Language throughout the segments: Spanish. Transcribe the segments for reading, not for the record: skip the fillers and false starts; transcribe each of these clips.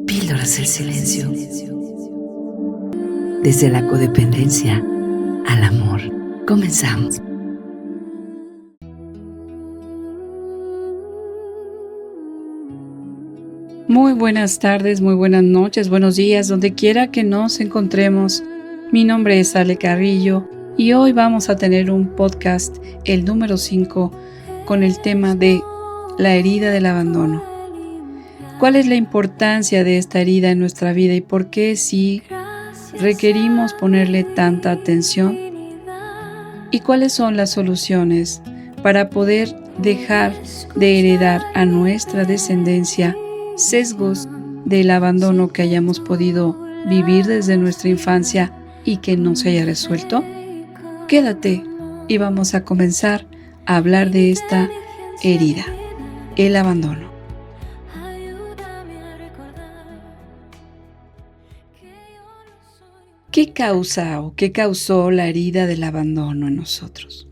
Píldoras del silencio. Desde la codependencia al amor. Comenzamos. Muy buenas tardes, muy buenas noches, buenos días, donde quiera que nos encontremos. Mi nombre es Ale Carrillo y hoy vamos a tener un podcast, el número 5, con el tema de la herida del abandono. ¿Cuál es la importancia de esta herida en nuestra vida y por qué si requerimos ponerle tanta atención? ¿Y cuáles son las soluciones para poder dejar de heredar a nuestra descendencia sesgos del abandono que hayamos podido vivir desde nuestra infancia y que no se haya resuelto? Quédate y vamos a comenzar a hablar de esta herida, el abandono. ¿Qué causa o qué causó la herida del abandono en nosotros?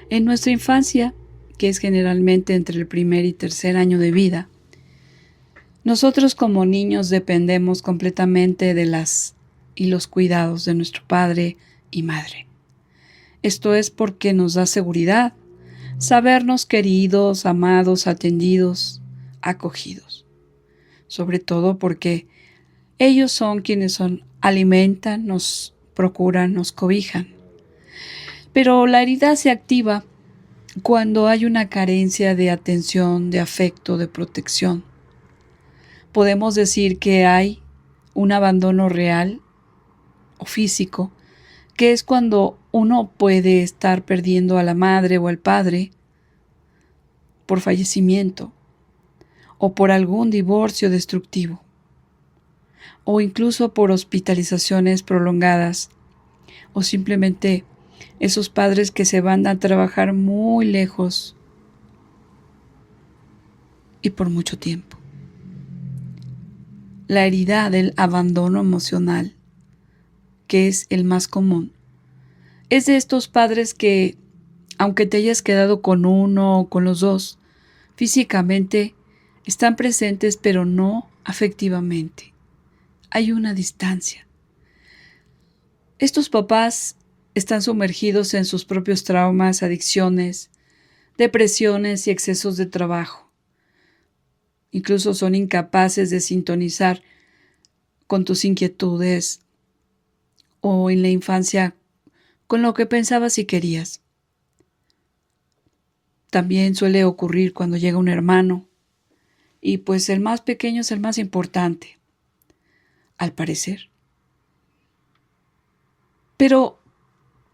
En nuestra infancia, que es generalmente entre el primer y tercer año de vida, nosotros como niños dependemos completamente de los cuidados de nuestro padre y madre. Esto es porque nos da seguridad, sabernos queridos, amados, atendidos, acogidos. Sobre todo porque ellos son quienes alimentan, nos procuran, nos cobijan. Pero la herida se activa cuando hay una carencia de atención, de afecto, de protección. Podemos decir que hay un abandono real o físico, que es cuando uno puede estar perdiendo a la madre o al padre por fallecimiento o por algún divorcio destructivo o incluso por hospitalizaciones prolongadas o simplemente esos padres que se van a trabajar muy lejos y por mucho tiempo. La herida del abandono emocional, que es el más común, es de estos padres que, aunque te hayas quedado con uno o con los dos, físicamente están presentes pero no afectivamente. Hay una distancia. Estos papás están sumergidos en sus propios traumas, adicciones, depresiones y excesos de trabajo. Incluso son incapaces de sintonizar con tus inquietudes o en la infancia con lo que pensabas y querías. También suele ocurrir cuando llega un hermano y pues el más pequeño es el más importante, al parecer. Pero,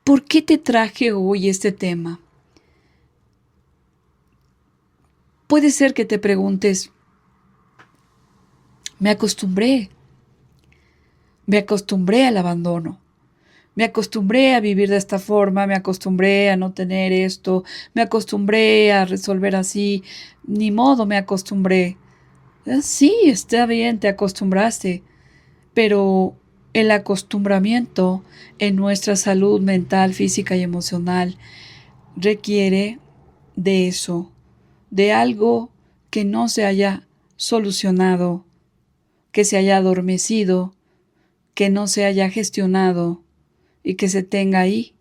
¿por qué te traje hoy este tema? Puede ser que te preguntes, me acostumbré al abandono, me acostumbré a vivir de esta forma, me acostumbré a no tener esto, me acostumbré a resolver así, ni modo me acostumbré. Sí, está bien, te acostumbraste, pero el acostumbramiento en nuestra salud mental, física y emocional requiere de eso, de algo que no se haya solucionado, que se haya adormecido, que no se haya gestionado y que se tenga ahí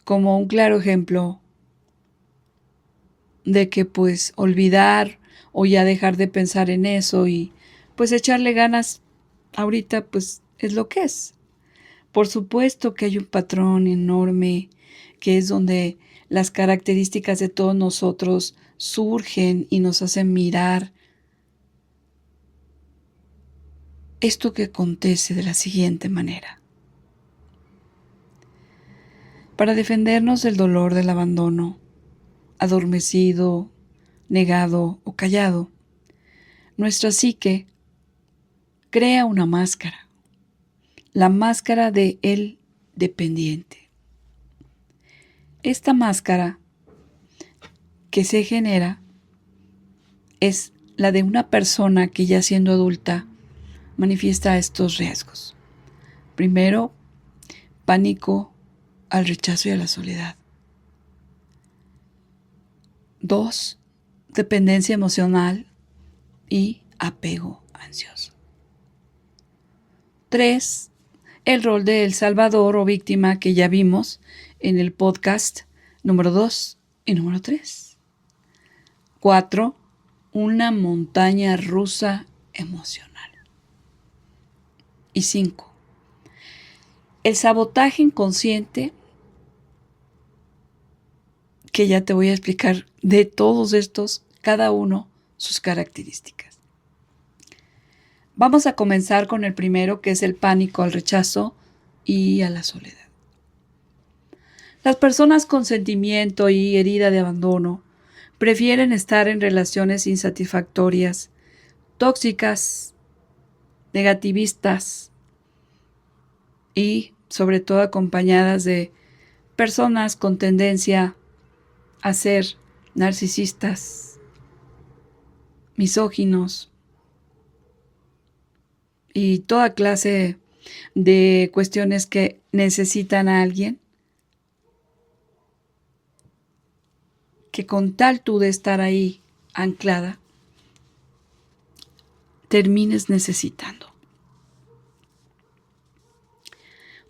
como un claro ejemplo de que pues olvidar o ya dejar de pensar en eso y pues echarle ganas ahorita pues es lo que es. Por supuesto que hay un patrón enorme que es donde las características de todos nosotros surgen y nos hacen mirar esto que acontece de la siguiente manera. Para defendernos del dolor del abandono, adormecido, negado o callado, nuestra psique crea una máscara, la máscara de el dependiente. Esta máscara que se genera es la de una persona que ya siendo adulta manifiesta estos riesgos. Primero, pánico al rechazo y a la soledad. 2, dependencia emocional y apego ansioso. 3. El rol del salvador o víctima que ya vimos en el podcast número 2 y número 3. 4. Una montaña rusa emocional. Y 5. El sabotaje inconsciente, que ya te voy a explicar de todos estos, cada uno sus características. Vamos a comenzar con el primero, que es el pánico al rechazo y a la soledad. Las personas con sentimiento y herida de abandono prefieren estar en relaciones insatisfactorias, tóxicas, negativistas y sobre todo acompañadas de personas con tendencia a ser narcisistas, misóginos y toda clase de cuestiones que necesitan a alguien que con tal tú de estar ahí anclada, termines necesitando.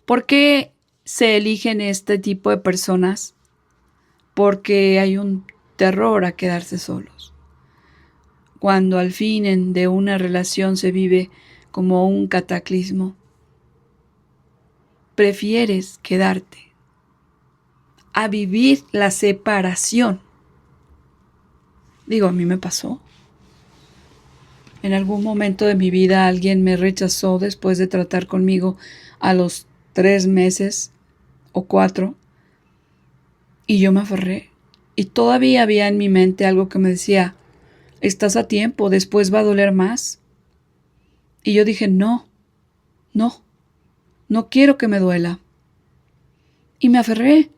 ¿Por qué se eligen este tipo de personas? Porque hay un terror a quedarse solos. Cuando al fin de una relación se vive como un cataclismo, prefieres quedarte a vivir la separación. Digo, a mí me pasó. En algún momento de mi vida alguien me rechazó después de tratar conmigo a los 3 meses o 4, y yo me aferré. Y todavía había en mi mente algo que me decía, estás a tiempo, después va a doler más. Y yo dije, no quiero que me duela. Y me aferré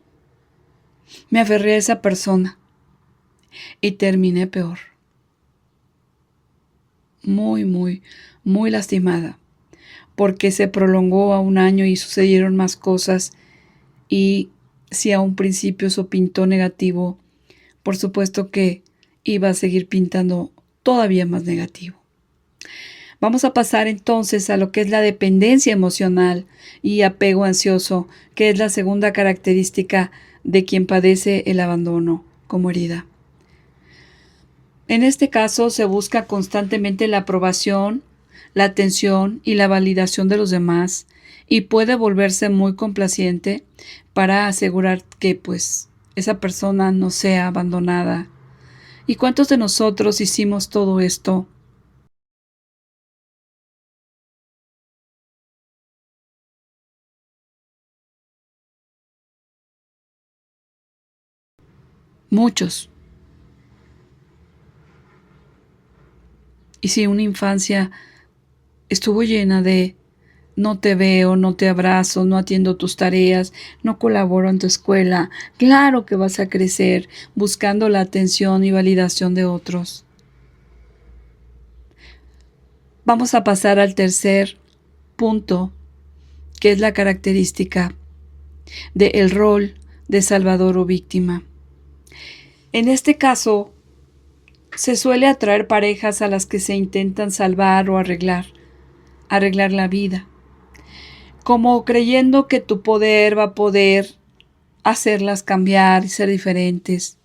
a esa persona. Y terminé peor. Muy lastimada. Porque se prolongó a 1 año y sucedieron más cosas. Y si a un principio eso pintó negativo, por supuesto que iba a seguir pintando todavía más negativo. Vamos a pasar entonces a lo que es la dependencia emocional y apego ansioso, que es la segunda característica de quien padece el abandono como herida. En este caso se busca constantemente la aprobación, la atención y la validación de los demás, y puede volverse muy complaciente para asegurar que esa persona no sea abandonada. ¿Y cuántos de nosotros hicimos todo esto? Muchos. Y si una infancia estuvo llena de no te veo, no te abrazo, no atiendo tus tareas, no colaboro en tu escuela, claro que vas a crecer buscando la atención y validación de otros. Vamos a pasar al tercer punto, que es la característica del rol de salvador o víctima. En este caso, se suele atraer parejas a las que se intentan salvar o arreglar la vida, como creyendo que tu poder va a poder hacerlas cambiar y ser diferentes.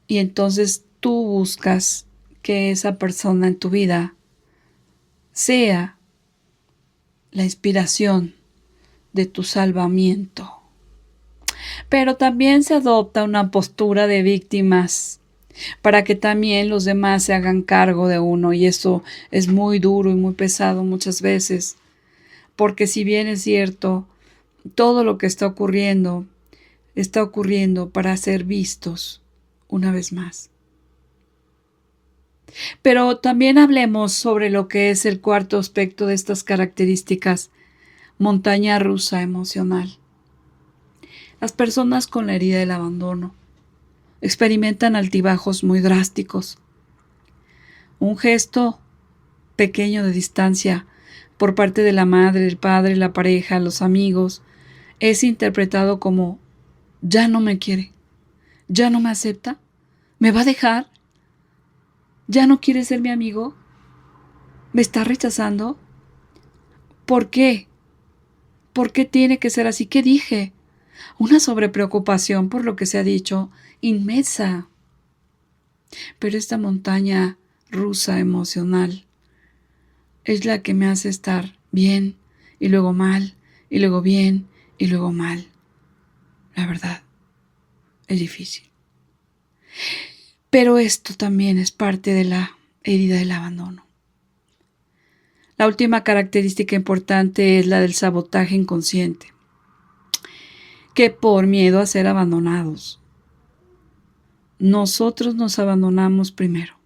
Y entonces tú buscas que esa persona en tu vida sea la inspiración de tu salvamiento. Pero también se adopta una postura de víctimas para que también los demás se hagan cargo de uno, y eso es muy duro y muy pesado muchas veces, porque si bien es cierto, todo lo que está ocurriendo para ser vistos una vez más. Pero también hablemos sobre lo que es el cuarto aspecto de estas características, montaña rusa emocional. Las personas con la herida del abandono experimentan altibajos muy drásticos. Un gesto pequeño de distancia por parte de la madre, el padre, la pareja, los amigos, es interpretado como ya no me quiere, ya no me acepta, me va a dejar. ¿Ya no quiere ser mi amigo? ¿Me está rechazando? ¿Por qué? ¿Por qué tiene que ser así? ¿Qué dije? Una sobrepreocupación por lo que se ha dicho, inmensa. Pero esta montaña rusa emocional es la que me hace estar bien y luego mal y luego bien y luego mal. La verdad, es difícil. Pero esto también es parte de la herida del abandono. La última característica importante es la del sabotaje inconsciente, que por miedo a ser abandonados, nosotros nos abandonamos primero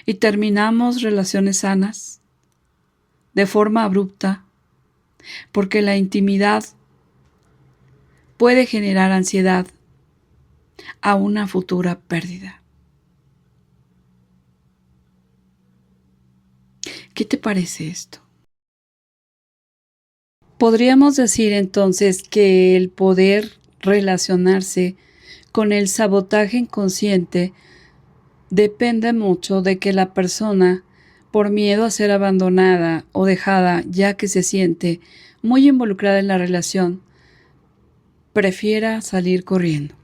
y terminamos relaciones sanas de forma abrupta, porque la intimidad puede generar ansiedad a una futura pérdida. ¿Qué te parece esto? Podríamos decir entonces que el poder relacionarse con el sabotaje inconsciente depende mucho de que la persona, por miedo a ser abandonada o dejada, ya que se siente muy involucrada en la relación, prefiera salir corriendo.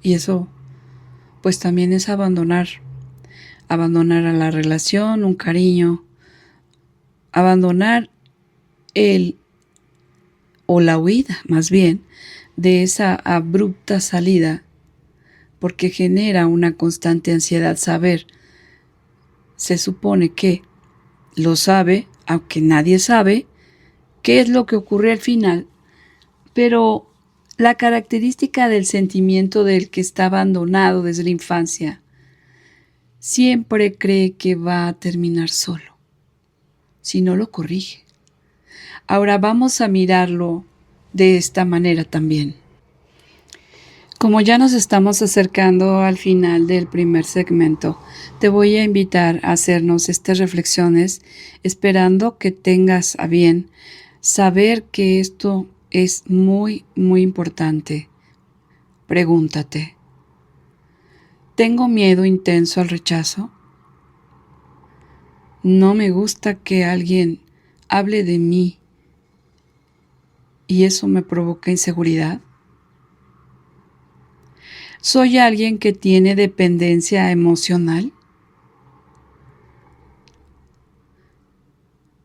Y eso, pues también es abandonar a la relación, un cariño, abandonar el o la huida, más bien, de esa abrupta salida, porque genera una constante ansiedad saber. Se supone que lo sabe, aunque nadie sabe, qué es lo que ocurre al final, pero la característica del sentimiento del que está abandonado desde la infancia siempre cree que va a terminar solo, si no lo corrige. Ahora vamos a mirarlo de esta manera también. Como ya nos estamos acercando al final del primer segmento, te voy a invitar a hacernos estas reflexiones, esperando que tengas a bien saber que esto es muy, muy importante. Pregúntate, ¿tengo miedo intenso al rechazo? ¿No me gusta que alguien hable de mí y eso me provoca inseguridad? ¿Soy alguien que tiene dependencia emocional?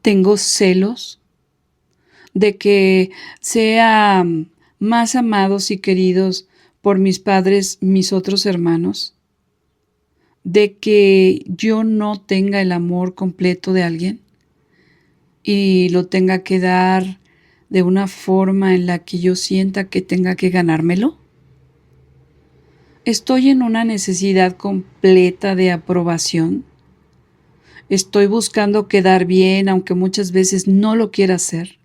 ¿Tengo celos de que sean más amados y queridos por mis padres, mis otros hermanos? ¿De que yo no tenga el amor completo de alguien y lo tenga que dar de una forma en la que yo sienta que tenga que ganármelo? ¿Estoy en una necesidad completa de aprobación? ¿Estoy buscando quedar bien aunque muchas veces no lo quiera hacer?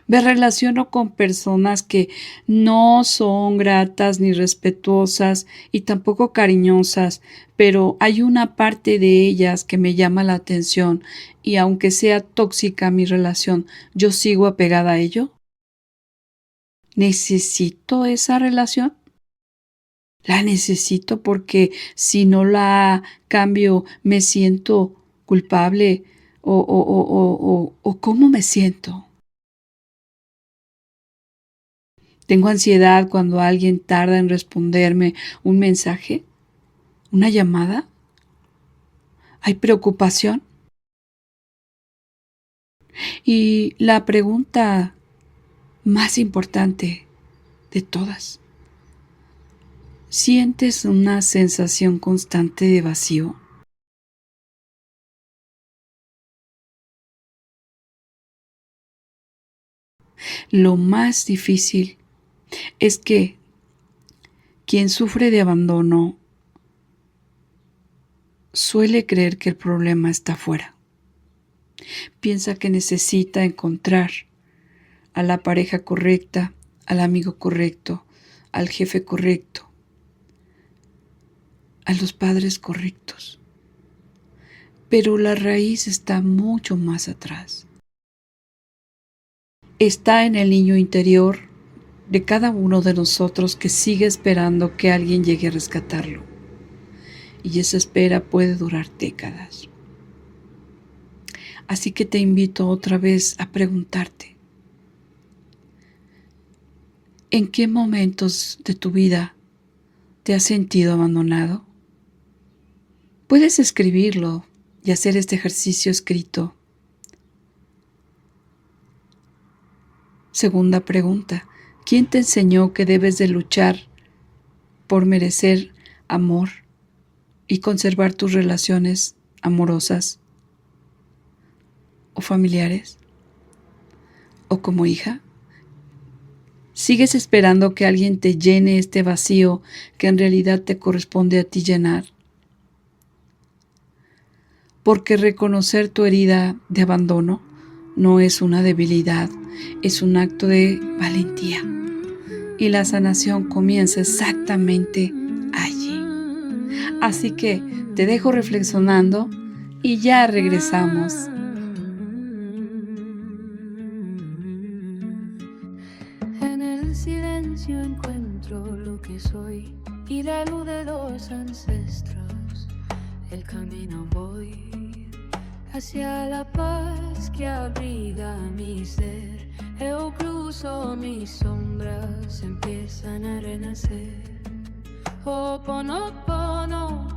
Me relaciono con personas que no son gratas ni respetuosas y tampoco cariñosas, pero hay una parte de ellas que me llama la atención y aunque sea tóxica mi relación, yo sigo apegada a ello. ¿Necesito esa relación? La necesito porque si no la cambio me siento culpable o ¿cómo me siento? Tengo ansiedad cuando alguien tarda en responderme un mensaje, una llamada. Hay preocupación. Y la pregunta más importante de todas, ¿sientes una sensación constante de vacío? Lo más difícil es que quien sufre de abandono suele creer que el problema está afuera. Piensa que necesita encontrar a la pareja correcta, al amigo correcto, al jefe correcto, a los padres correctos. Pero la raíz está mucho más atrás. Está en el niño interior de cada uno de nosotros que sigue esperando que alguien llegue a rescatarlo. Y esa espera puede durar décadas. Así que te invito otra vez a preguntarte, ¿en qué momentos de tu vida te has sentido abandonado? Puedes escribirlo y hacer este ejercicio escrito. Segunda pregunta, ¿quién te enseñó que debes de luchar por merecer amor y conservar tus relaciones amorosas o familiares? ¿O como hija? ¿Sigues esperando que alguien te llene este vacío que en realidad te corresponde a ti llenar? Porque reconocer tu herida de abandono no es una debilidad, es un acto de valentía. Y la sanación comienza exactamente allí. Así que te dejo reflexionando y ya regresamos. En el silencio encuentro lo que soy y la luz de los ancestros. El camino voy hacia la paz que abriga mi ser. Eu cruzo mis sombras, empiezan a renacer. Ho'oponopono,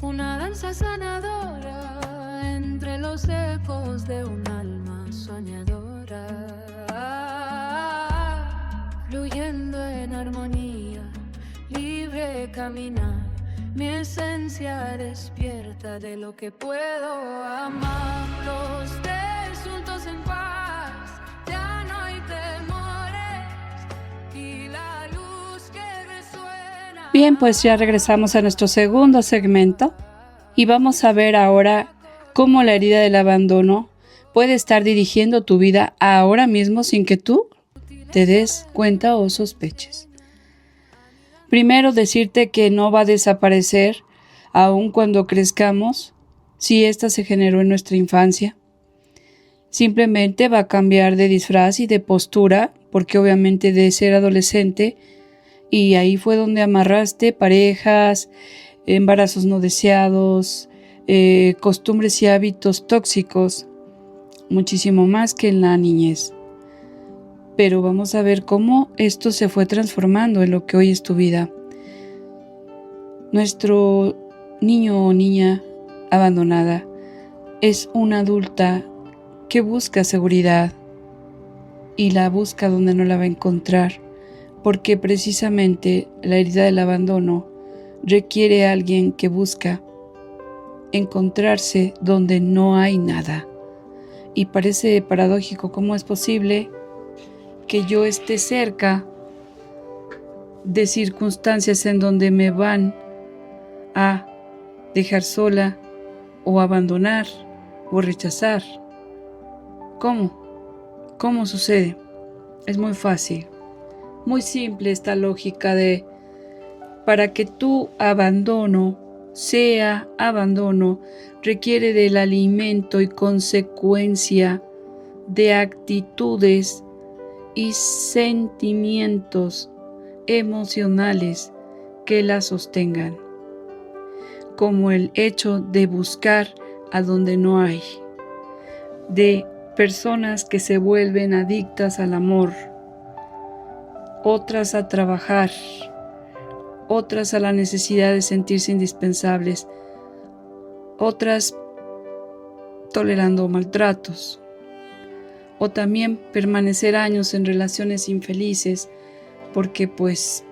una danza sanadora entre los ecos de un alma soñadora, fluyendo en armonía, libre caminar. Mi esencia despierta de lo que puedo amar. Los desultos en paz, ya no hay temores y la luz que resuena. Bien, pues ya regresamos a nuestro segundo segmento y vamos a ver ahora cómo la herida del abandono puede estar dirigiendo tu vida ahora mismo sin que tú te des cuenta o sospeches. Primero, decirte que no va a desaparecer aun cuando crezcamos, si ésta se generó en nuestra infancia. Simplemente va a cambiar de disfraz y de postura, porque obviamente de ser adolescente, y ahí fue donde amarraste parejas, embarazos no deseados, costumbres y hábitos tóxicos, muchísimo más que en la niñez. Pero vamos a ver cómo esto se fue transformando en lo que hoy es tu vida. Nuestro niño o niña abandonada es una adulta que busca seguridad y la busca donde no la va a encontrar, porque precisamente la herida del abandono requiere a alguien que busca encontrarse donde no hay nada. Y parece paradójico cómo es posible que yo esté cerca de circunstancias en donde me van a dejar sola o abandonar o rechazar. ¿Cómo? ¿Cómo sucede? Es muy fácil, muy simple esta lógica de para que tu abandono sea abandono, requiere del alimento y consecuencia de actitudes y sentimientos emocionales que la sostengan, como el hecho de buscar a donde no hay, de personas que se vuelven adictas al amor, otras a trabajar, otras a la necesidad de sentirse indispensables, otras tolerando maltratos, o también permanecer años en relaciones infelices porque pues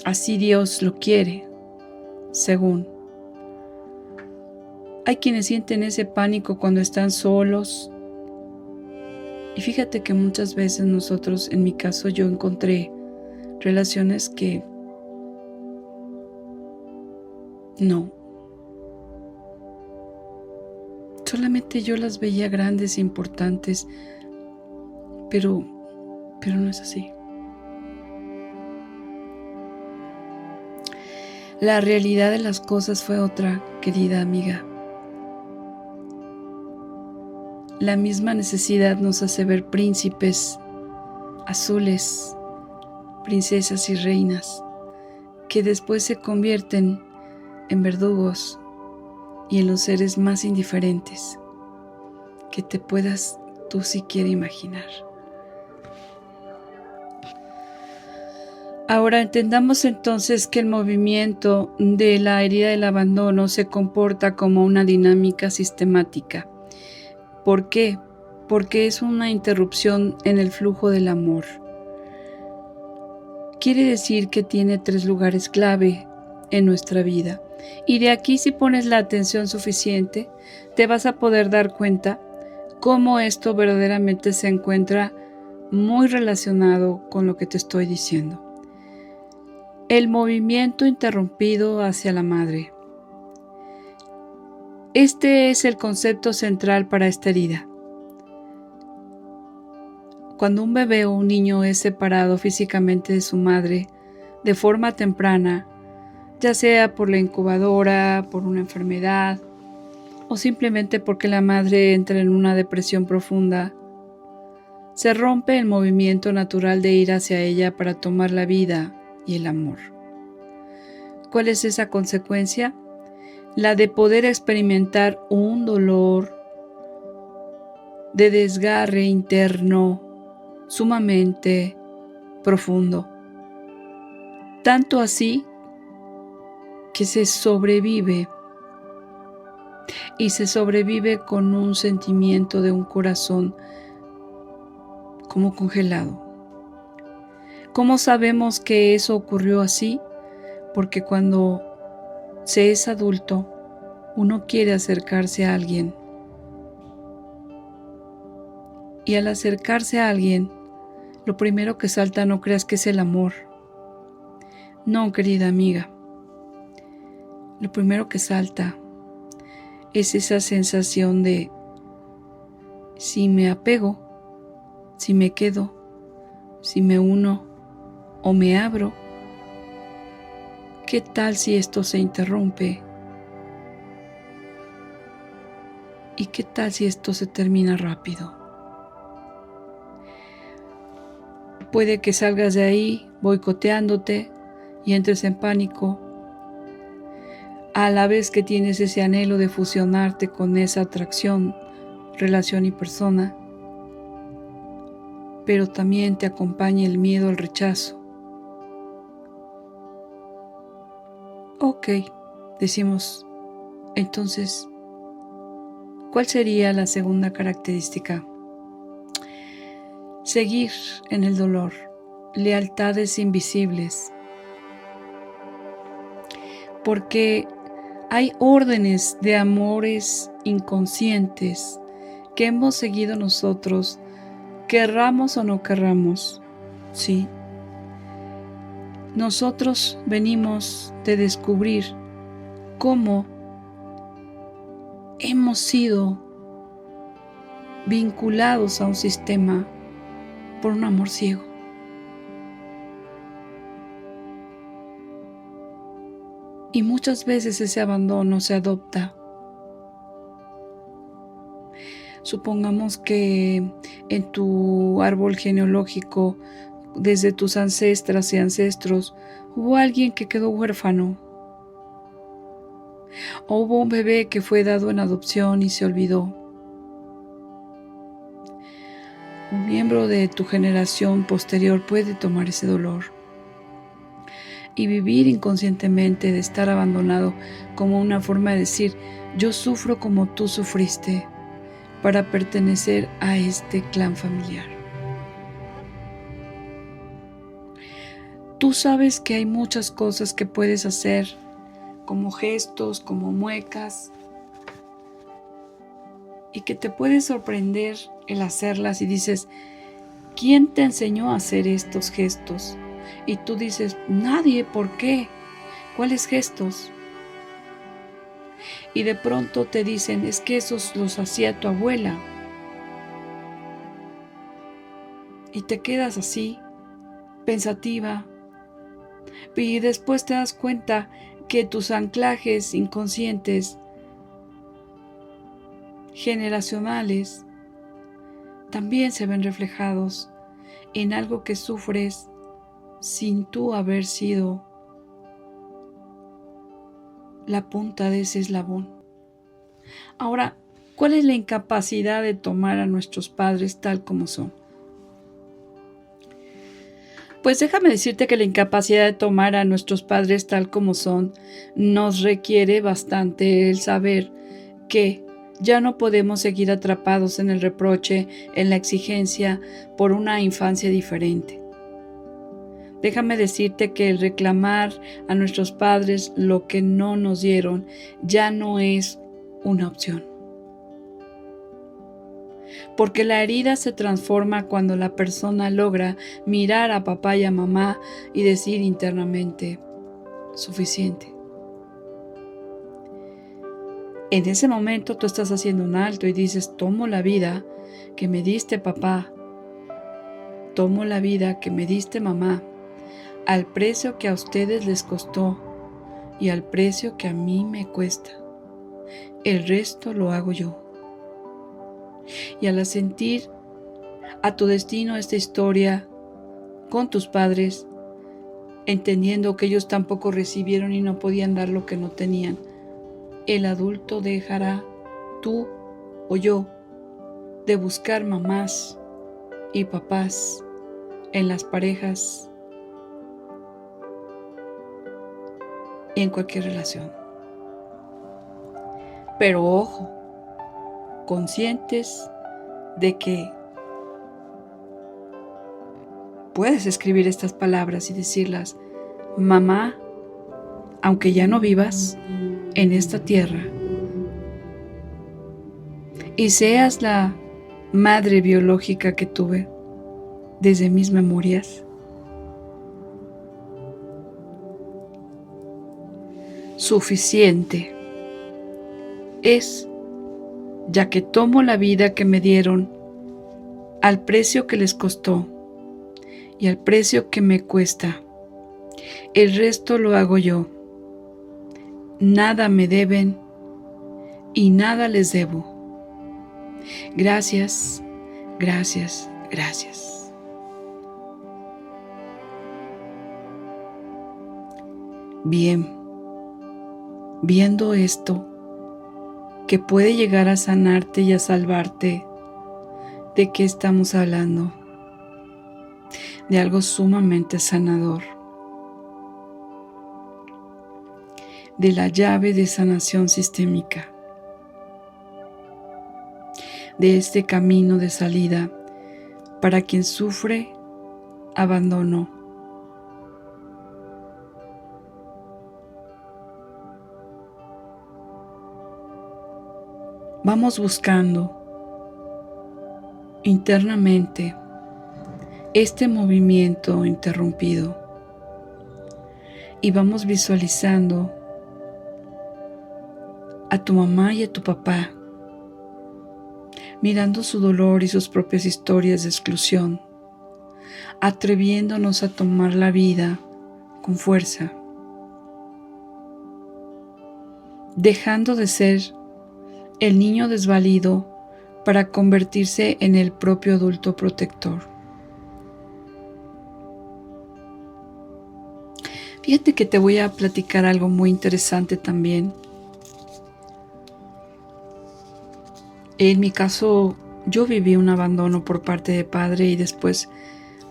así Dios lo quiere, según. Hay quienes sienten ese pánico cuando están solos. Y fíjate que muchas veces nosotros, en mi caso, yo encontré relaciones que no. Solamente yo las veía grandes e importantes, pero no es así. La realidad de las cosas fue otra, querida amiga. La misma necesidad nos hace ver príncipes azules princesas y reinas, que después se convierten en verdugos y en los seres más indiferentes que te puedas tú siquiera imaginar. Ahora entendamos entonces que el movimiento de la herida del abandono se comporta como una dinámica sistemática. ¿Por qué? Porque es una interrupción en el flujo del amor. Quiere decir que tiene 3 lugares clave en nuestra vida. Y de aquí, si pones la atención suficiente, te vas a poder dar cuenta cómo esto verdaderamente se encuentra muy relacionado con lo que te estoy diciendo. El movimiento interrumpido hacia la madre. Este es el concepto central para esta herida. Cuando un bebé o un niño es separado físicamente de su madre de forma temprana, ya sea por la incubadora, por una enfermedad o simplemente porque la madre entra en una depresión profunda, se rompe el movimiento natural de ir hacia ella para tomar la vida y el amor. ¿Cuál es esa consecuencia? La de poder experimentar un dolor de desgarre interno sumamente profundo. Tanto así que se sobrevive, y se sobrevive con un sentimiento de un corazón como congelado. ¿Cómo sabemos que eso ocurrió así? Porque cuando se es adulto, uno quiere acercarse a alguien. Y al acercarse a alguien, lo primero que salta, no creas que es el amor. No, querida amiga. Lo primero que salta es esa sensación de si me apego, si me quedo, si me uno o me abro. ¿Qué tal si esto se interrumpe? ¿Y qué tal si esto se termina rápido? Puede que salgas de ahí boicoteándote y entres en pánico, a la vez que tienes ese anhelo de fusionarte con esa atracción, relación y persona, pero también te acompaña el miedo al rechazo. Ok, decimos, entonces, ¿cuál sería la segunda característica? Seguir en el dolor, lealtades invisibles, porque hay órdenes de amores inconscientes que hemos seguido nosotros, querramos o no querramos, ¿sí? Nosotros venimos de descubrir cómo hemos sido vinculados a un sistema por un amor ciego. Y muchas veces ese abandono se adopta. Supongamos que en tu árbol genealógico, desde tus ancestras y ancestros, hubo alguien que quedó huérfano. O hubo un bebé que fue dado en adopción y se olvidó. Un miembro de tu generación posterior puede tomar ese dolor y vivir inconscientemente de estar abandonado como una forma de decir, yo sufro como tú sufriste, para pertenecer a este clan familiar. Tú sabes que hay muchas cosas que puedes hacer, como gestos, como muecas, y que te puede sorprender el hacerlas y dices, ¿quién te enseñó a hacer estos gestos? Y tú dices, nadie, ¿por qué? ¿Cuáles gestos? Y de pronto te dicen, es que esos los hacía tu abuela. Y te quedas así, pensativa, y después te das cuenta que tus anclajes inconscientes, generacionales, también se ven reflejados en algo que sufres sin tú haber sido la punta de ese eslabón. Ahora, ¿cuál es la incapacidad de tomar a nuestros padres tal como son? Pues déjame decirte que la incapacidad de tomar a nuestros padres tal como son nos requiere bastante el saber que ya no podemos seguir atrapados en el reproche, en la exigencia por una infancia diferente. Déjame decirte que el reclamar a nuestros padres lo que no nos dieron ya no es una opción. Porque la herida se transforma cuando la persona logra mirar a papá y a mamá y decir internamente, suficiente. En ese momento tú estás haciendo un alto y dices, tomo la vida que me diste papá, tomo la vida que me diste mamá, al precio que a ustedes les costó y al precio que a mí me cuesta. El resto lo hago yo. Y al asentir a tu destino esta historia con tus padres, entendiendo que ellos tampoco recibieron y no podían dar lo que no tenían, el adulto dejará, tú o yo, de buscar mamás y papás en las parejas y en cualquier relación. Pero ojo, conscientes de que puedes escribir estas palabras y decirlas, mamá, aunque ya no vivas en esta tierra y seas la madre biológica que tuve desde mis memorias, suficiente es, ya que tomo la vida que me dieron al precio que les costó y al precio que me cuesta. El resto lo hago yo. Nada me deben y nada les debo. Gracias, gracias, gracias. Bien, viendo esto, que puede llegar a sanarte y a salvarte, ¿de qué estamos hablando? De algo sumamente sanador. De la llave de sanación sistémica. De este camino de salida para quien sufre abandono. Vamos buscando internamente este movimiento interrumpido y vamos visualizando a tu mamá y a tu papá mirando su dolor y sus propias historias de exclusión, atreviéndonos a tomar la vida con fuerza, dejando de ser el niño desvalido para convertirse en el propio adulto protector. Fíjate que te voy a platicar algo muy interesante también. En mi caso, yo viví un abandono por parte de padre y después,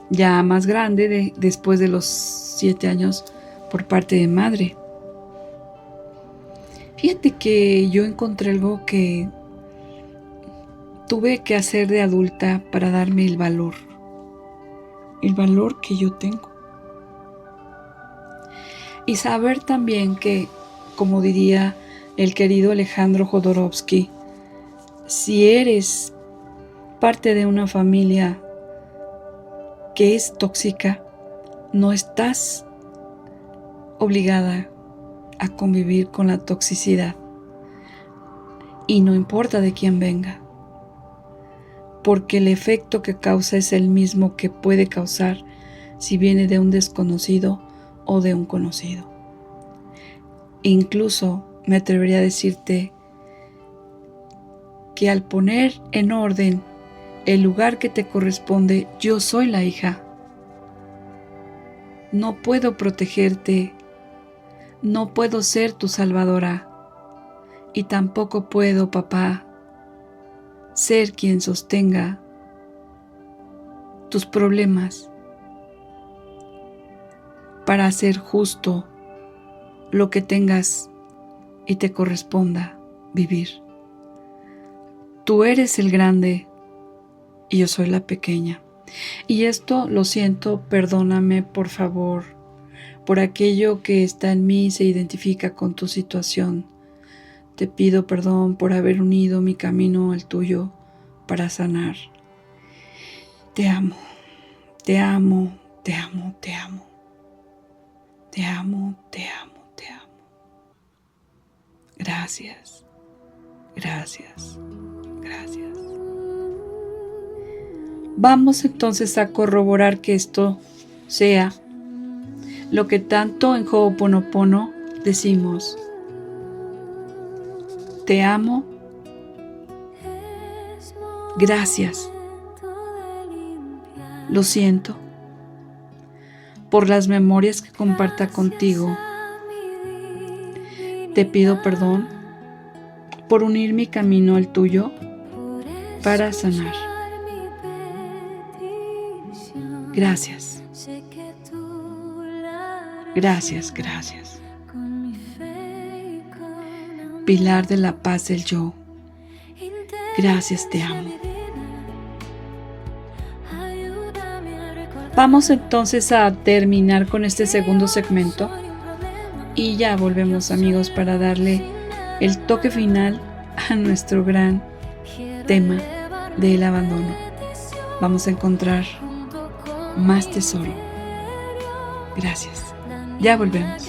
ya más grande, después de los 7 años, por parte de madre. Fíjate que yo encontré algo que tuve que hacer de adulta para darme el valor que yo tengo. Y saber también que, como diría el querido Alejandro Jodorowsky, si eres parte de una familia que es tóxica, no estás obligada a convivir con la toxicidad. Y no importa de quién venga, porque el efecto que causa es el mismo que puede causar si viene de un desconocido o de un conocido. Incluso me atrevería a decirte que al poner en orden el lugar que te corresponde, yo soy la hija. no puedo protegerte, no puedo ser tu salvadora y tampoco puedo, papá, ser quien sostenga tus problemas para hacer justo lo que tengas y te corresponda vivir. Tú eres el grande y yo soy la pequeña. Y esto lo siento, perdóname por favor, por aquello que está en mí y se identifica con tu situación. Te pido perdón por haber unido mi camino al tuyo para sanar. Te amo, te amo, te amo, te amo. Te amo, te amo, te amo. Gracias, gracias, gracias. Vamos entonces a corroborar que esto sea lo que tanto en Ho'oponopono decimos. Te amo. Gracias. Lo siento por las memorias que comparta contigo. Te pido perdón por unir mi camino al tuyo para sanar. Gracias. Gracias, gracias. Pilar de la paz del yo. Gracias, te amo. Vamos entonces a terminar con este segundo segmento y ya volvemos, amigos, para darle el toque final a nuestro gran tema del abandono. Vamos a encontrar más tesoro. Gracias. Ya volvemos.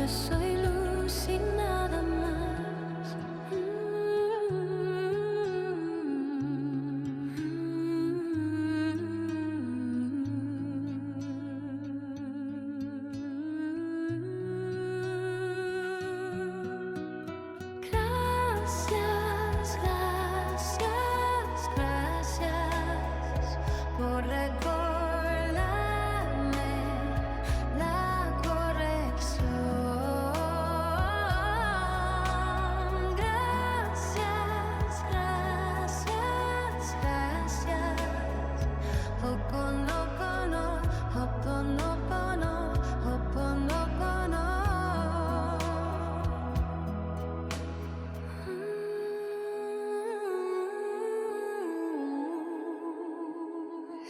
Soy luz y nada más. Gracias, gracias, gracias por recordarme la corrección. Gracias, gracias, gracias. Ho'oponopono, ho'oponopono, ho'oponopono.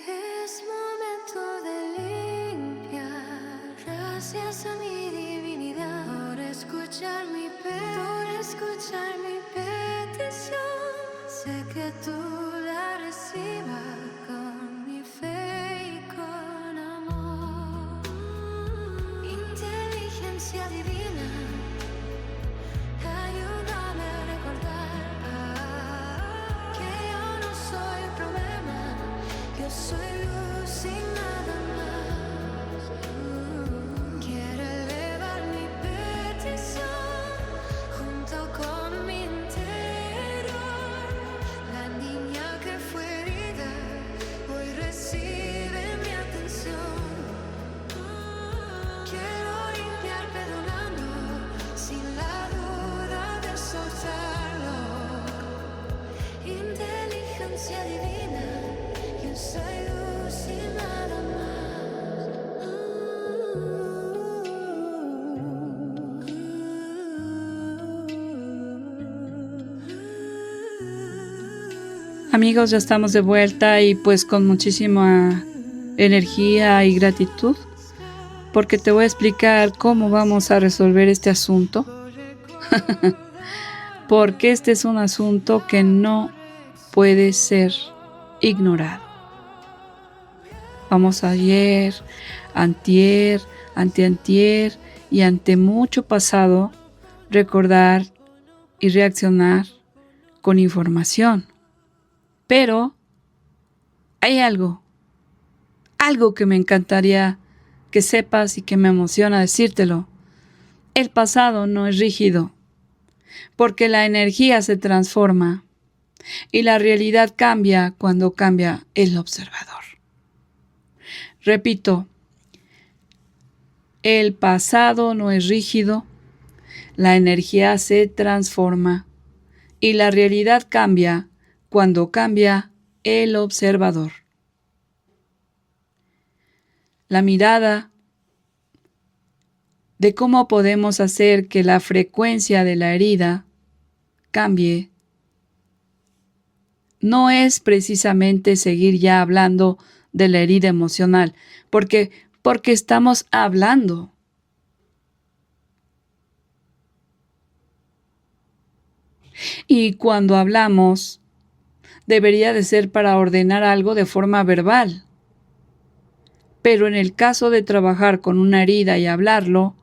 Es momento de limpiar. Gracias a mi divinidad por escuchar mi petición. Sé que tú la recibas con mi fe y con amor. Inteligencia divina, ayúdame a recordar que yo no soy el problema, yo soy luz y nada más. Quiero elevar mi petición junto con mi interior. La niña que fue herida hoy recibe mi atención. Quiero limpiar perdonando sin la duda de soltarlo. Inteligencia divina, yo soy luz y nada más. Amigos, ya estamos de vuelta y pues con muchísima energía y gratitud, porque te voy a explicar cómo vamos a resolver este asunto. Porque este es un asunto que no puede ser ignorado. Vamos ayer, antier, anteantier y ante mucho pasado recordar y reaccionar con información. Pero hay algo que me encantaría que sepas y que me emociona decírtelo. El pasado no es rígido, porque la energía se transforma y la realidad cambia cuando cambia el observador. Repito, el pasado no es rígido, la energía se transforma y la realidad cambia cuando cambia el observador. La mirada de cómo podemos hacer que la frecuencia de la herida cambie no es precisamente seguir ya hablando de la herida emocional, porque estamos hablando. Y cuando hablamos, debería de ser para ordenar algo de forma verbal. Pero en el caso de trabajar con una herida y hablarlo,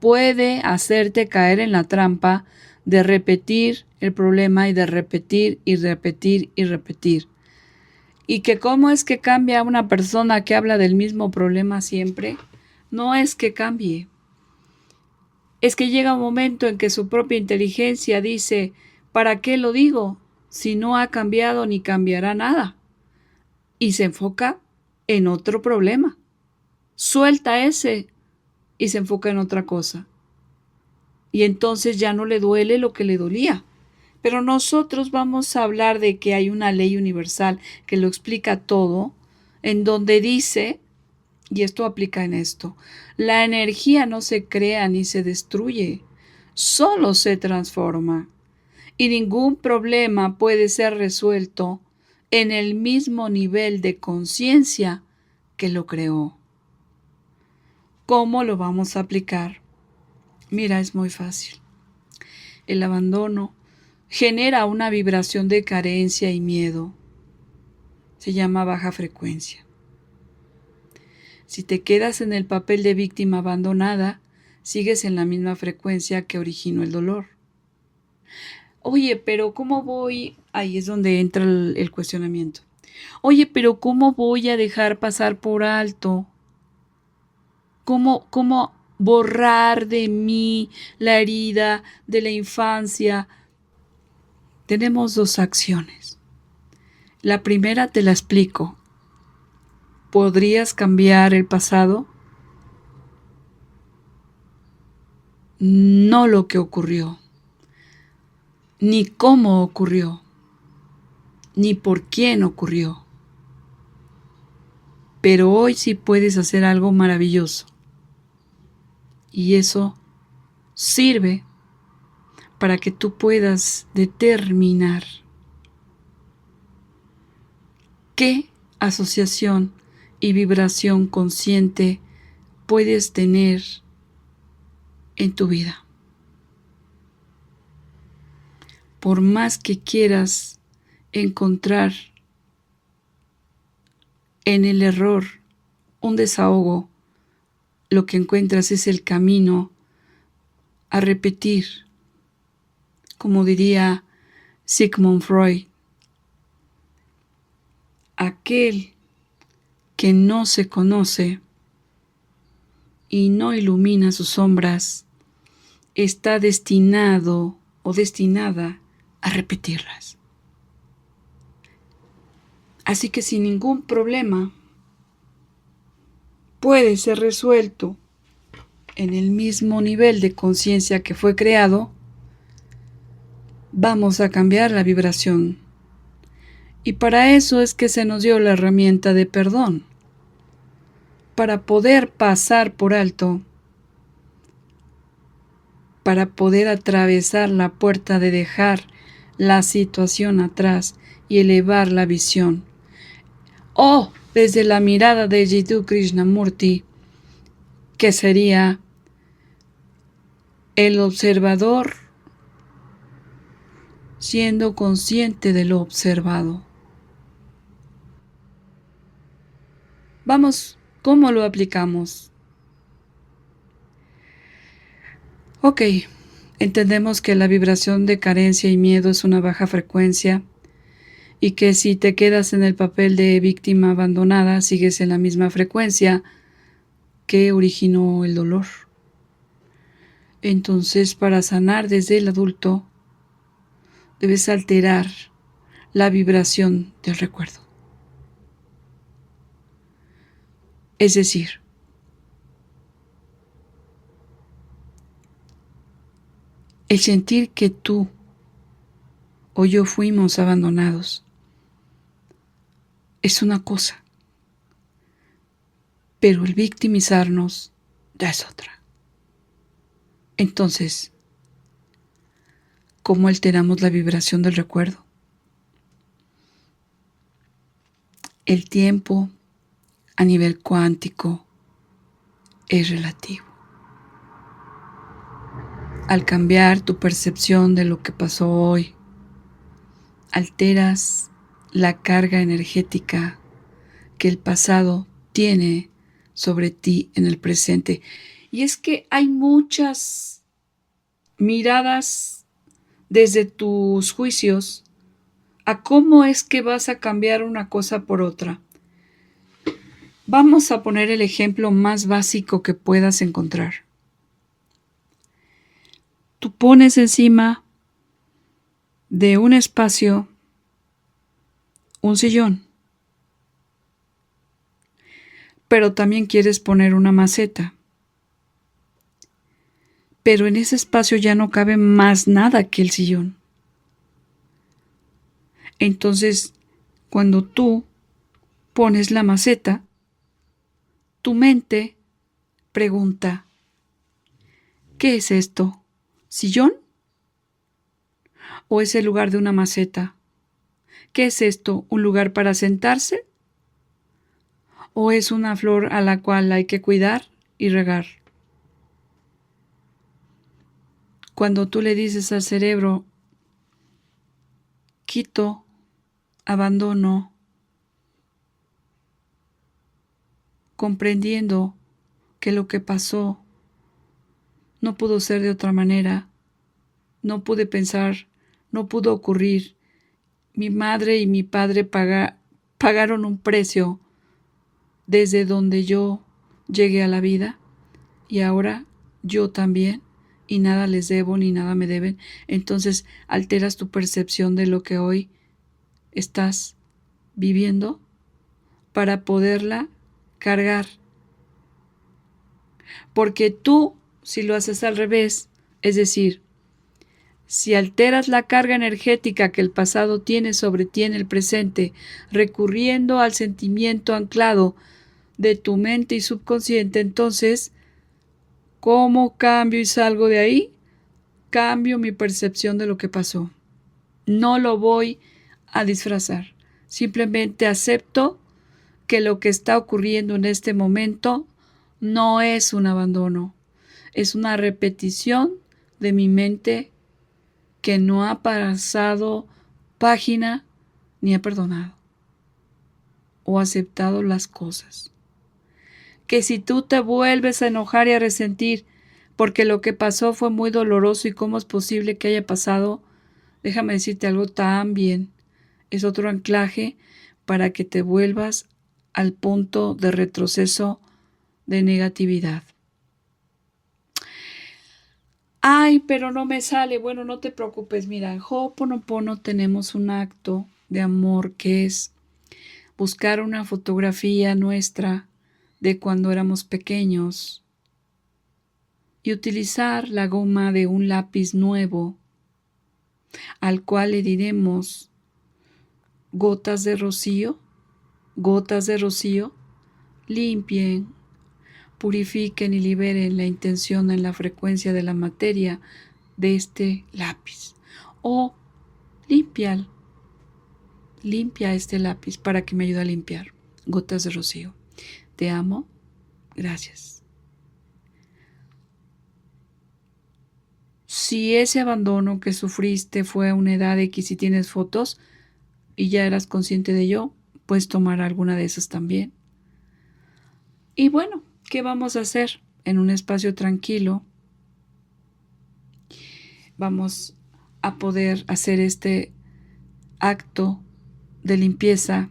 puede hacerte caer en la trampa de repetir el problema y de repetir y repetir y repetir. Y que cómo es que cambia una persona que habla del mismo problema siempre. No es que cambie. Es que llega un momento en que su propia inteligencia dice, ¿para qué lo digo si no ha cambiado ni cambiará nada? Y se enfoca en otro problema. Suelta ese y se enfoca en otra cosa. Y entonces ya no le duele lo que le dolía. Pero nosotros vamos a hablar de que hay una ley universal que lo explica todo, en donde dice, y esto aplica en esto, la energía no se crea ni se destruye, solo se transforma. Y ningún problema puede ser resuelto en el mismo nivel de conciencia que lo creó. ¿Cómo lo vamos a aplicar? Mira, es muy fácil. El abandono genera una vibración de carencia y miedo. Se llama baja frecuencia. Si te quedas en el papel de víctima abandonada, sigues en la misma frecuencia que originó el dolor. Oye, pero ¿cómo voy? Ahí es donde entra el cuestionamiento. Oye, pero ¿cómo voy a dejar pasar por alto? ¿Cómo borrar de mí la herida de la infancia? Tenemos dos acciones. La primera te la explico. ¿Podrías cambiar el pasado? No lo que ocurrió, ni cómo ocurrió, ni por quién ocurrió. Pero hoy sí puedes hacer algo maravilloso. Y eso sirve para que tú puedas determinar qué asociación y vibración consciente puedes tener en tu vida. Por más que quieras encontrar en el error un desahogo, lo que encuentras es el camino a repetir, como diría Sigmund Freud, aquel que no se conoce y no ilumina sus sombras, está destinado o destinada a repetirlas. Así que sin ningún problema puede ser resuelto en el mismo nivel de conciencia que fue creado, vamos a cambiar la vibración. Y para eso es que se nos dio la herramienta de perdón, para poder pasar por alto, para poder atravesar la puerta de dejar la situación atrás y elevar la visión. O desde la mirada de Jiddu Krishnamurti, que sería el observador siendo consciente de lo observado. Vamos, ¿cómo lo aplicamos? Ok, Entendemos que la vibración de carencia y miedo es una baja frecuencia y que si te quedas en el papel de víctima abandonada, sigues en la misma frecuencia que originó el dolor. Entonces, para sanar desde el adulto, debes alterar la vibración del recuerdo. Es decir, el sentir que tú o yo fuimos abandonados es una cosa, pero el victimizarnos ya es otra. Entonces, ¿cómo alteramos la vibración del recuerdo? El tiempo a nivel cuántico es relativo. Al cambiar tu percepción de lo que pasó hoy, alteras la carga energética que el pasado tiene sobre ti en el presente. Y es que hay muchas miradas desde tus juicios a cómo es que vas a cambiar una cosa por otra. Vamos a poner el ejemplo más básico que puedas encontrar. Tú pones encima de un espacio un sillón, pero también quieres poner una maceta. Pero en ese espacio ya no cabe más nada que el sillón. Entonces, cuando tú pones la maceta, tu mente pregunta, ¿qué es esto? ¿Sillón? ¿O es el lugar de una maceta? ¿Qué es esto? ¿Un lugar para sentarse? ¿O es una flor a la cual hay que cuidar y regar? Cuando tú le dices al cerebro, quito, abandono, comprendiendo que lo que pasó no pudo ser de otra manera, no pude pensar, no pudo ocurrir. Mi madre y mi padre pagaron un precio desde donde yo llegué a la vida y ahora yo también y nada les debo ni nada me deben. Entonces alteras tu percepción de lo que hoy estás viviendo para poderla cargar. Porque tú, si lo haces al revés, es decir, si alteras la carga energética que el pasado tiene sobre ti en el presente, recurriendo al sentimiento anclado de tu mente y subconsciente, entonces, ¿cómo cambio y salgo de ahí? Cambio mi percepción de lo que pasó. No lo voy a disfrazar. Simplemente acepto que lo que está ocurriendo en este momento no es un abandono, es una repetición de mi mente que no ha pasado página ni ha perdonado o aceptado las cosas. Que si tú te vuelves a enojar y a resentir porque lo que pasó fue muy doloroso y cómo es posible que haya pasado, déjame decirte algo también. Es otro anclaje para que te vuelvas al punto de retroceso de negatividad. Ay, pero no me sale. Bueno, no te preocupes. Mira, en Ho'oponopono tenemos un acto de amor que es buscar una fotografía nuestra de cuando éramos pequeños y utilizar la goma de un lápiz nuevo al cual le diremos gotas de rocío, limpien, purifiquen y liberen la intención en la frecuencia de la materia de este lápiz. O limpia este lápiz para que me ayude a limpiar. Gotas de rocío. Te amo. Gracias. Si ese abandono que sufriste fue a una edad X y tienes fotos y ya eras consciente de ello, puedes tomar alguna de esas también. Y bueno, ¿qué vamos a hacer? En un espacio tranquilo, vamos a poder hacer este acto de limpieza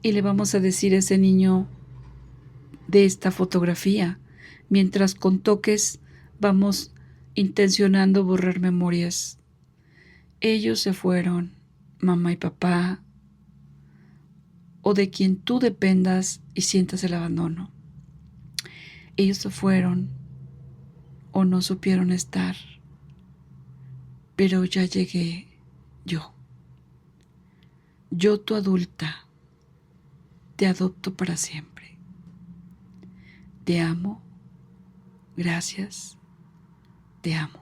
y le vamos a decir a ese niño de esta fotografía, mientras con toques vamos intencionando borrar memorias. Ellos se fueron, mamá y papá, o de quien tú dependas y sientas el abandono. Ellos se fueron o no supieron estar, pero ya llegué yo. Yo, tu adulta, te adopto para siempre. Te amo, gracias, te amo.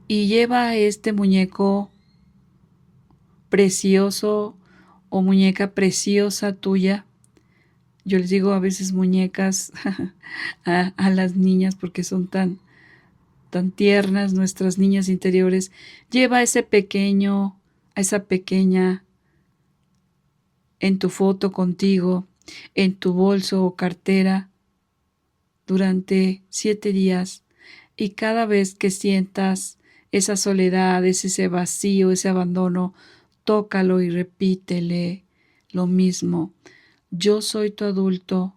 Y lleva a este muñeco precioso o muñeca preciosa tuya. Yo les digo a veces muñecas a las niñas porque son tan tiernas nuestras niñas interiores. Lleva a ese pequeño, a esa pequeña en tu foto contigo, en tu bolso o cartera durante 7 días, y cada vez que sientas esa soledad, ese vacío, ese abandono, tócalo y repítele lo mismo. Yo soy tu adulto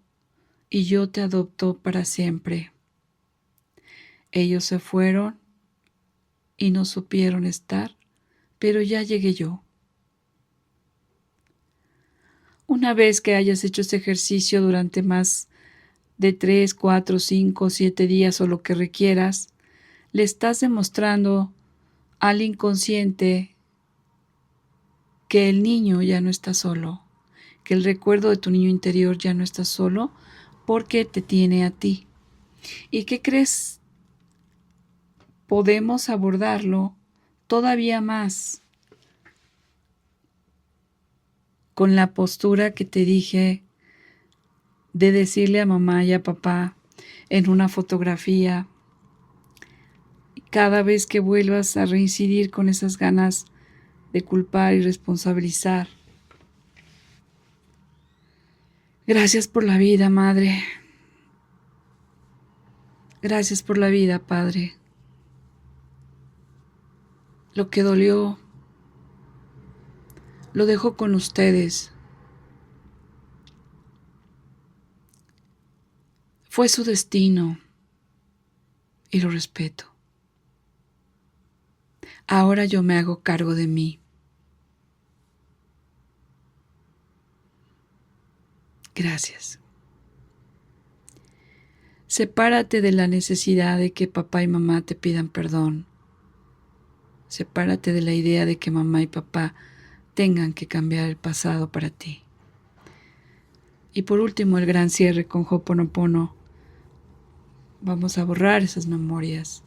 y yo te adopto para siempre. Ellos se fueron y no supieron estar, pero ya llegué yo. Una vez que hayas hecho este ejercicio durante más de 3, 4, 5, 7 días o lo que requieras, le estás demostrando al inconsciente que el niño ya no está solo, que el recuerdo de tu niño interior ya no está solo porque te tiene a ti. ¿Y qué crees? Podemos abordarlo todavía más con la postura que te dije de decirle a mamá y a papá en una fotografía, cada vez que vuelvas a reincidir con esas ganas de culpar y responsabilizar. Gracias por la vida, madre. Gracias por la vida, padre. Lo que dolió, lo dejo con ustedes. Fue su destino y lo respeto. Ahora yo me hago cargo de mí. Gracias. Sepárate de la necesidad de que papá y mamá te pidan perdón. Sepárate de la idea de que mamá y papá tengan que cambiar el pasado para ti. Y por último, el gran cierre con Ho'oponopono. Vamos a borrar esas memorias.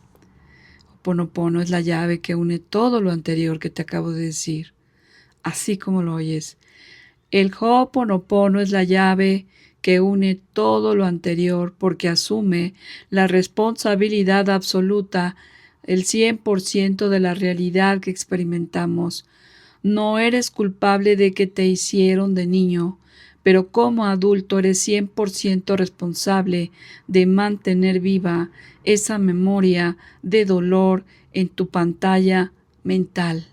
Ho'oponopono es la llave que une todo lo anterior que te acabo de decir, así como lo oyes. El Ho'oponopono es la llave que une todo lo anterior porque asume la responsabilidad absoluta, el 100% de la realidad que experimentamos. No eres culpable de que te hicieron de niño, pero como adulto eres 100% responsable de mantener viva esa memoria de dolor en tu pantalla mental.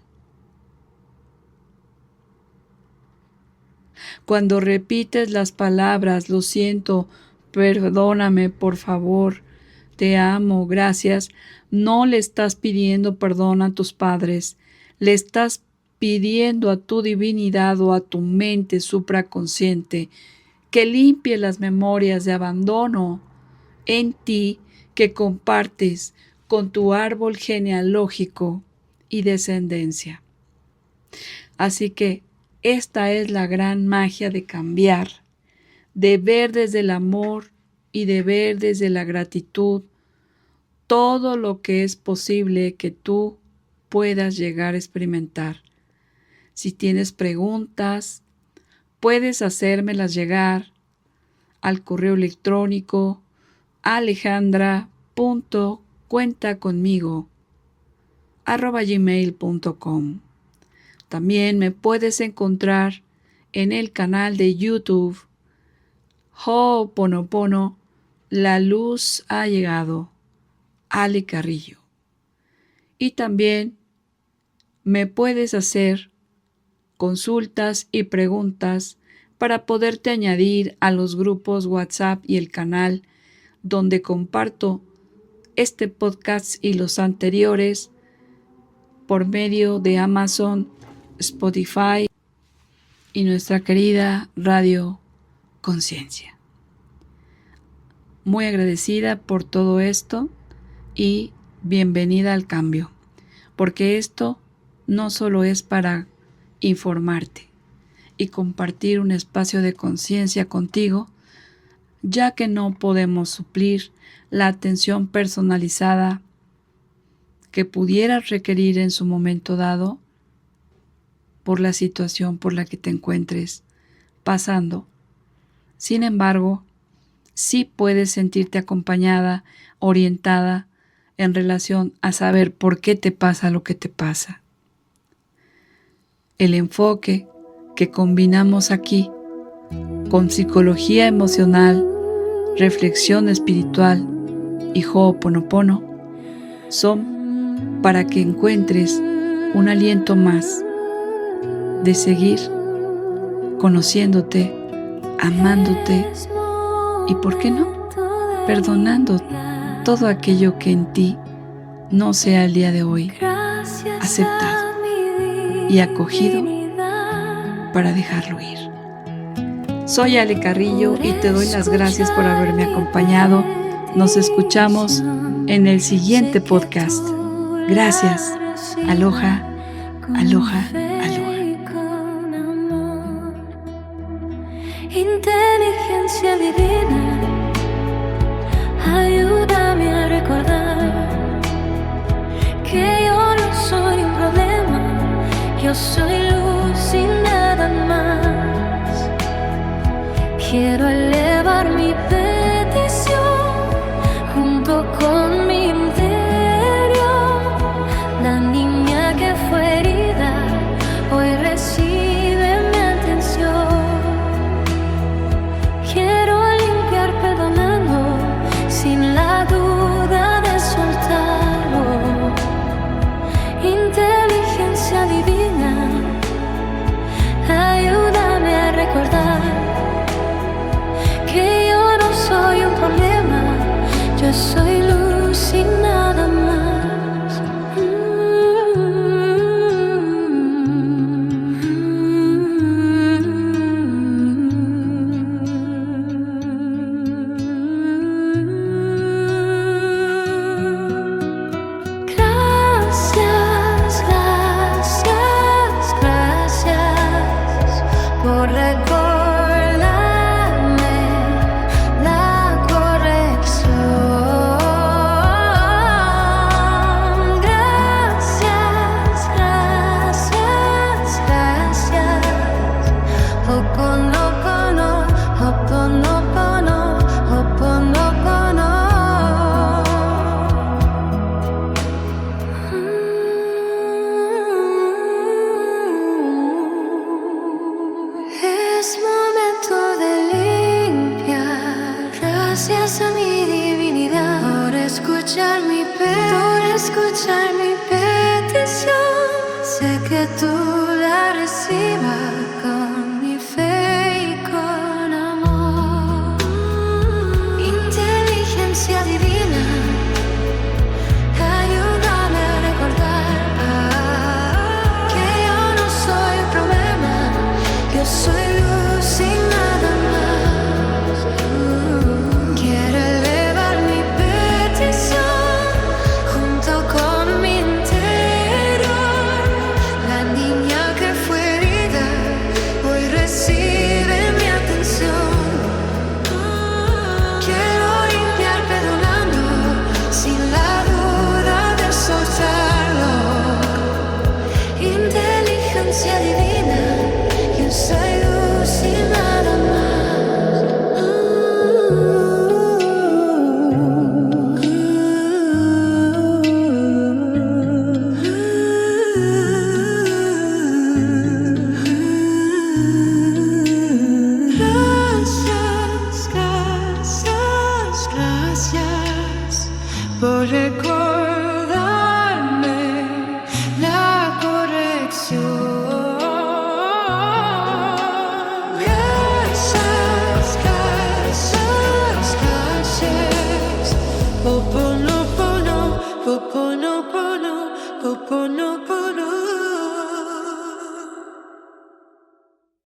Cuando repites las palabras, lo siento, perdóname, por favor, te amo, gracias, no le estás pidiendo perdón a tus padres, le estás pidiendo a tu divinidad o a tu mente supraconsciente que limpie las memorias de abandono en ti que compartes con tu árbol genealógico y descendencia. Así que esta es la gran magia de cambiar, de ver desde el amor y de ver desde la gratitud todo lo que es posible que tú puedas llegar a experimentar. Si tienes preguntas, puedes hacérmelas llegar al correo electrónico alejandra.cuentaconmigo@gmail.com. También me puedes encontrar en el canal de YouTube Ho'oponopono, La Luz ha Llegado. Ale Carrillo. Y también me puedes hacer consultas y preguntas para poderte añadir a los grupos WhatsApp y el canal donde comparto este podcast y los anteriores por medio de Amazon, Spotify y nuestra querida Radio Conciencia. Muy agradecida por todo esto y bienvenida al cambio, porque esto no solo es para informarte y compartir un espacio de conciencia contigo, ya que no podemos suplir la atención personalizada que pudieras requerir en su momento dado por la situación por la que te encuentres pasando. Sin embargo, sí puedes sentirte acompañada, orientada en relación a saber por qué te pasa lo que te pasa. El enfoque que combinamos aquí con psicología emocional, reflexión espiritual y Ho'oponopono son para que encuentres un aliento más de seguir conociéndote, amándote y, ¿por qué no?, perdonando todo aquello que en ti no sea el día de hoy aceptado y acogido para dejarlo ir. Soy Ale Carrillo y te doy las gracias por haberme acompañado. Nos escuchamos en el siguiente podcast. Gracias. Aloha, aloha, aloha. Inteligencia divina, ayúdame a recordar que yo no soy un problema, yo soy luz y nada más. Quiero elevar mi petición junto con mi interior. La niña que fue herida hoy recibe mi atención. Quiero limpiar perdonando sin la duda de soltarlo. Inteligencia divina, ayúdame a recordar que yo no soy un problema, yo soy luz y nada más. Gracias, gracias, gracias por recordarme la corrección. Gracias, gracias, gracias. Ho'oponopono, Ho'oponopono, Ho'oponopono. Es momento de limpiar. Gracias a mi divinidad por escuchar mi petición. Sé que tú la recibas con mi fe y con amor. Inteligencia divina, ayúdame a recordar que yo no soy un problema, yo soy luz y nada más. Quiero elevar mi petición junto con mi recuerdo